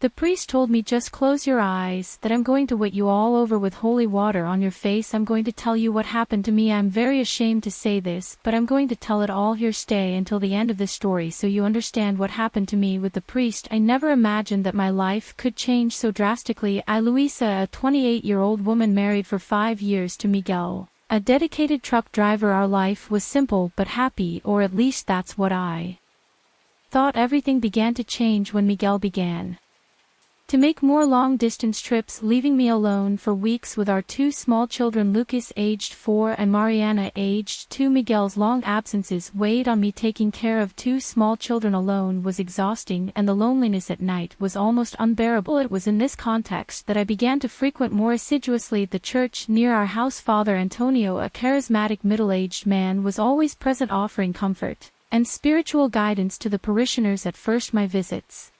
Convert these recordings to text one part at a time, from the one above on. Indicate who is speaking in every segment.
Speaker 1: The priest told me, just close your eyes, that I'm going to wet you all over with holy water on your face. I'm going to tell you what happened to me. I'm very ashamed to say this, but I'm going to tell it all here. Stay until the end of the story so you understand what happened to me with the priest. I never imagined that my life could change so drastically. Luisa, a 28-year-old woman married for 5 years to Miguel, a dedicated truck driver. Our life was simple but happy, or at least that's what I thought. Everything began to change when Miguel began to make more long-distance trips, leaving me alone for weeks with our 2 small children, Lucas aged 4 and Mariana aged 2. Miguel's long absences weighed on me. Taking care of 2 small children alone was exhausting, and the loneliness at night was almost unbearable. It was in this context that I began to frequent more assiduously the church near our house. Father Antonio, a charismatic middle-aged man, was always present, offering comfort and spiritual guidance to the parishioners. At first my visits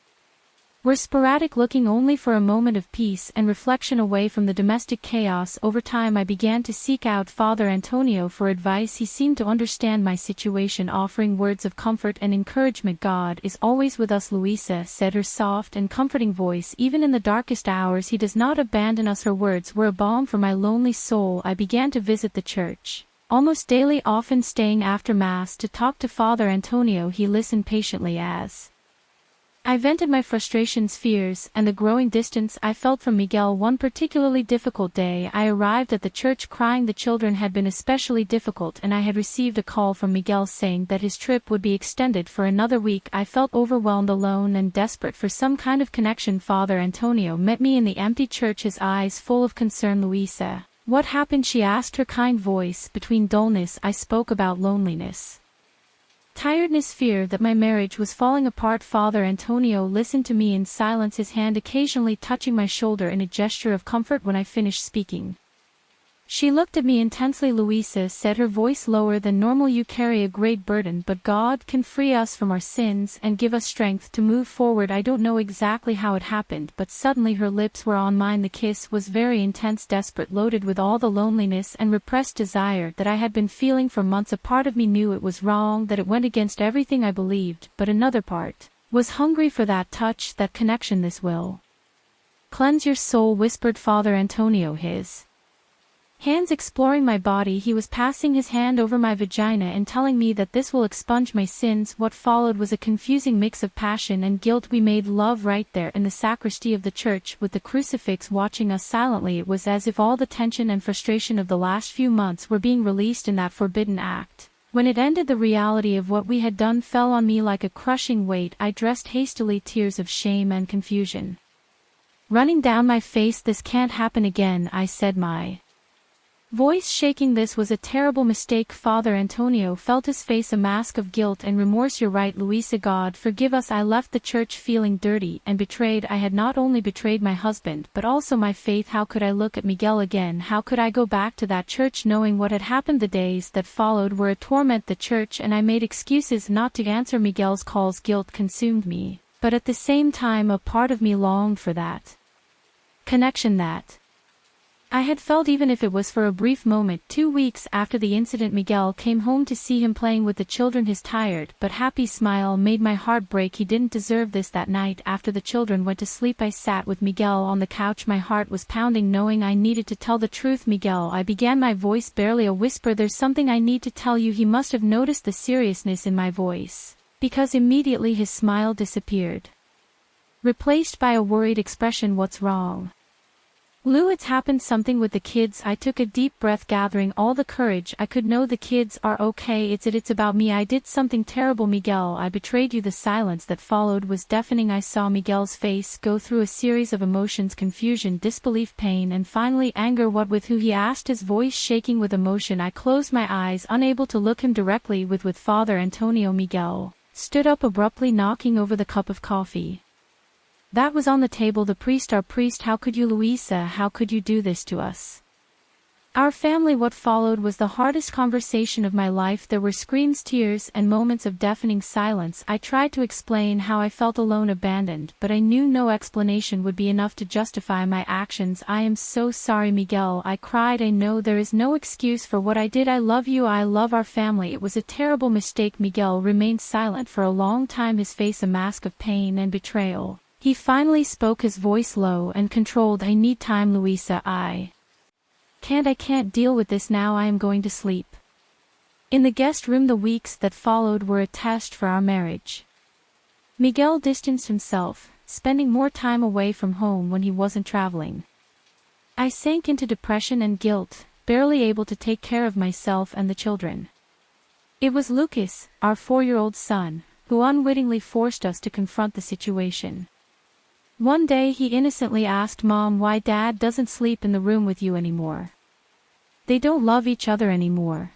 Speaker 1: were sporadic, looking only for a moment of peace and reflection away from the domestic chaos. Over time I began to seek out Father Antonio for advice. He seemed to understand my situation, offering words of comfort and encouragement. God is always with us, Luisa said, her soft and comforting voice. Even in the darkest hours He does not abandon us. Her words were a balm for my lonely soul. I began to visit the church almost daily, often staying after Mass to talk to Father Antonio. He listened patiently as I vented my frustrations, fears, and the growing distance I felt from Miguel. One particularly difficult day I arrived at the church crying. The children had been especially difficult, and I had received a call from Miguel saying that his trip would be extended for another week. I felt overwhelmed, alone, and desperate for some kind of connection. Father Antonio met me in the empty church, his eyes full of concern. Luisa, what happened? She asked, her kind voice between dullness. I spoke about loneliness, tiredness, fear that my marriage was falling apart. Father Antonio listened to me in silence, his hand occasionally touching my shoulder in a gesture of comfort. When I finished speaking, she looked at me intensely. Luisa said, her voice lower than normal, you carry a great burden, but God can free us from our sins and give us strength to move forward. I don't know exactly how it happened, but suddenly her lips were on mine. The kiss was very intense, desperate, loaded with all the loneliness and repressed desire that I had been feeling for months. A part of me knew it was wrong, that it went against everything I believed, but another part was hungry for that touch, that connection. This will cleanse your soul, whispered Father Antonio, his hands exploring my body. He was passing his hand over my vagina and telling me that this will expunge my sins. What followed was a confusing mix of passion and guilt. We made love right there in the sacristy of the church, with the crucifix watching us silently. It was as if all the tension and frustration of the last few months were being released in that forbidden act. When it ended, the reality of what we had done fell on me like a crushing weight. I dressed hastily, tears of shame and confusion running down my face. This can't happen again, I said, my voice shaking. This was a terrible mistake. Father Antonio felt his face, a mask of guilt and remorse. You're right, Luisa, God forgive us. I left the church feeling dirty and betrayed. I had not only betrayed my husband but also my faith. How could I look at Miguel again? How could I go back to that church knowing what had happened? The days that followed were a torment. The church and I made excuses not to answer Miguel's calls. Guilt consumed me, but at the same time a part of me longed for that connection that I had felt, even if it was for a brief moment. 2 weeks after the incident, Miguel came home to see him playing with the children. His tired but happy smile made my heart break. He didn't deserve this. That night, after the children went to sleep, I sat with Miguel on the couch. My heart was pounding, knowing I needed to tell the truth. Miguel, I began, my voice barely a whisper, there's something I need to tell you. He must have noticed the seriousness in my voice, because immediately his smile disappeared, replaced by a worried expression. What's wrong, Lou? It's happened, something with the kids. I took a deep breath, gathering all the courage I could. No, the kids are okay. It's about me. I did something terrible, Miguel. I betrayed you. The silence that followed was deafening. I saw Miguel's face go through a series of emotions: confusion, disbelief, pain, and finally anger. What with who? He asked, his voice shaking with emotion. I closed my eyes, unable to look him directly. With Father Antonio. Miguel stood up abruptly, knocking over the cup of coffee that was on the table. The priest, our priest, how could you, Luisa? How could you do this to us? Our family. What followed was the hardest conversation of my life. There were screams, tears, and moments of deafening silence. I tried to explain how I felt alone, abandoned, but I knew no explanation would be enough to justify my actions. I am so sorry, Miguel, I cried. I know there is no excuse for what I did. I love you. I love our family. It was a terrible mistake. Miguel remained silent for a long time, his face a mask of pain and betrayal. He finally spoke, his voice low and controlled. I need time, Louisa. I can't deal with this now. I am going to sleep. In the guest room, the weeks that followed were a test for our marriage. Miguel distanced himself, spending more time away from home when he wasn't traveling. I sank into depression and guilt, barely able to take care of myself and the children. It was Lucas, our 4-year-old son, who unwittingly forced us to confront the situation. One day he innocently asked Mom why Dad doesn't sleep in the room with you anymore. They don't love each other anymore.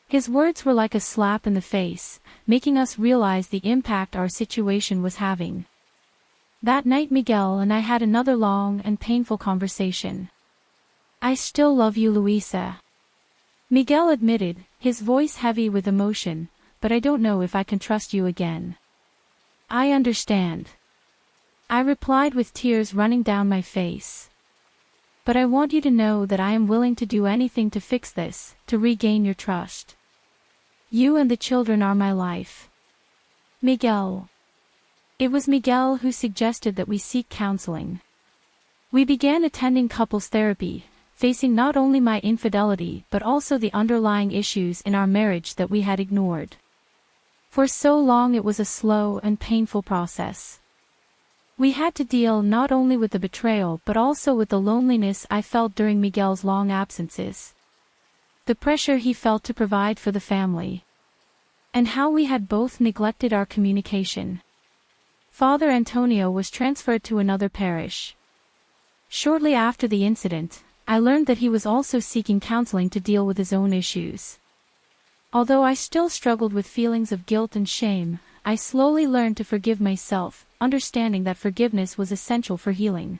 Speaker 1: His words were like a slap in the face, making us realize the impact our situation was having. That night Miguel and I had another long and painful conversation. I still love you, Louisa, Miguel admitted, his voice heavy with emotion, but I don't know if I can trust you again. I understand, I replied with tears running down my face. But I want you to know that I am willing to do anything to fix this, to regain your trust. You and the children are my life. Miguel. It was Miguel who suggested that we seek counseling. We began attending couples therapy, facing not only my infidelity but also the underlying issues in our marriage that we had ignored. For so long it was a slow and painful process. We had to deal not only with the betrayal but also with the loneliness I felt during Miguel's long absences. The pressure he felt to provide for the family. And how we had both neglected our communication. Father Antonio was transferred to another parish. Shortly after the incident, I learned that he was also seeking counseling to deal with his own issues. Although I still struggled with feelings of guilt and shame, I slowly learned to forgive myself, understanding that forgiveness was essential for healing.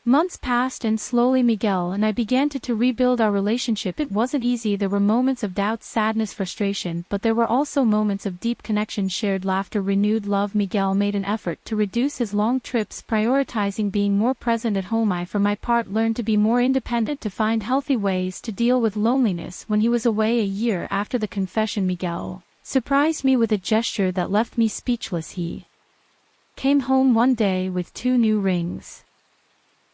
Speaker 1: Months passed and slowly Miguel and I began to rebuild our relationship. It wasn't easy. There were moments of doubt, sadness, frustration, but there were also moments of deep connection, shared laughter, renewed love. Miguel made an effort to reduce his long trips, prioritizing being more present at home. I, for my part, learned to be more independent, to find healthy ways to deal with loneliness. When he was away a year after the confession, Miguel surprised me with a gesture that left me speechless. He came home one day with 2 new rings.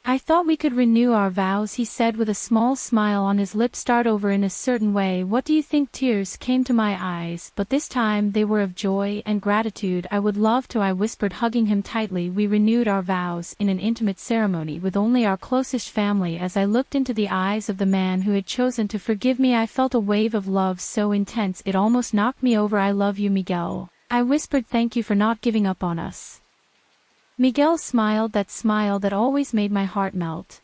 Speaker 1: I thought we could renew our vows, he said with a small smile on his lips. Start over in a certain way. What do you think? Tears came to my eyes, but this time they were of joy and gratitude. I would love to, I whispered, hugging him tightly. We renewed our vows in an intimate ceremony with only our closest family. As I looked into the eyes of the man who had chosen to forgive me, I felt a wave of love so intense it almost knocked me over. I love you, Miguel, I whispered. Thank you for not giving up on us. Miguel smiled, that smile that always made my heart melt.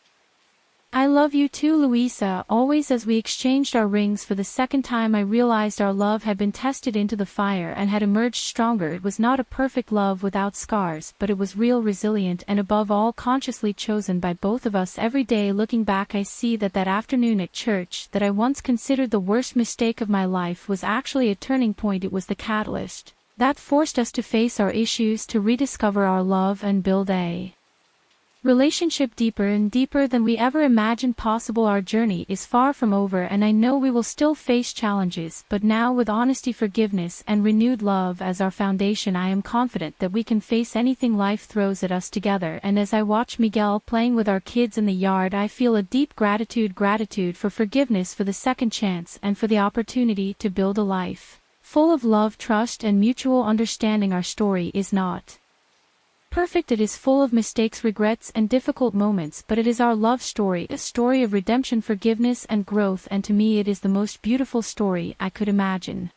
Speaker 1: I love you too, Louisa, always. As we exchanged our rings for the second time, I realized our love had been tested into the fire and had emerged stronger. It was not a perfect love without scars, but it was real, resilient, and above all consciously chosen by both of us. Every day looking back, I see that afternoon at church that I once considered the worst mistake of my life was actually a turning point. It was the catalyst that forced us to face our issues, to rediscover our love and build a relationship deeper and deeper than we ever imagined possible. Our journey is far from over, and I know we will still face challenges, but now with honesty, forgiveness, and renewed love as our foundation, I am confident that we can face anything life throws at us together. And as I watch Miguel playing with our kids in the yard, I feel a deep gratitude for forgiveness, for the second chance, and for the opportunity to build a life full of love, trust, and mutual understanding. Our story is not perfect. It is full of mistakes, regrets, and difficult moments, but it is our love story, a story of redemption, forgiveness, and growth, and to me it is the most beautiful story I could imagine.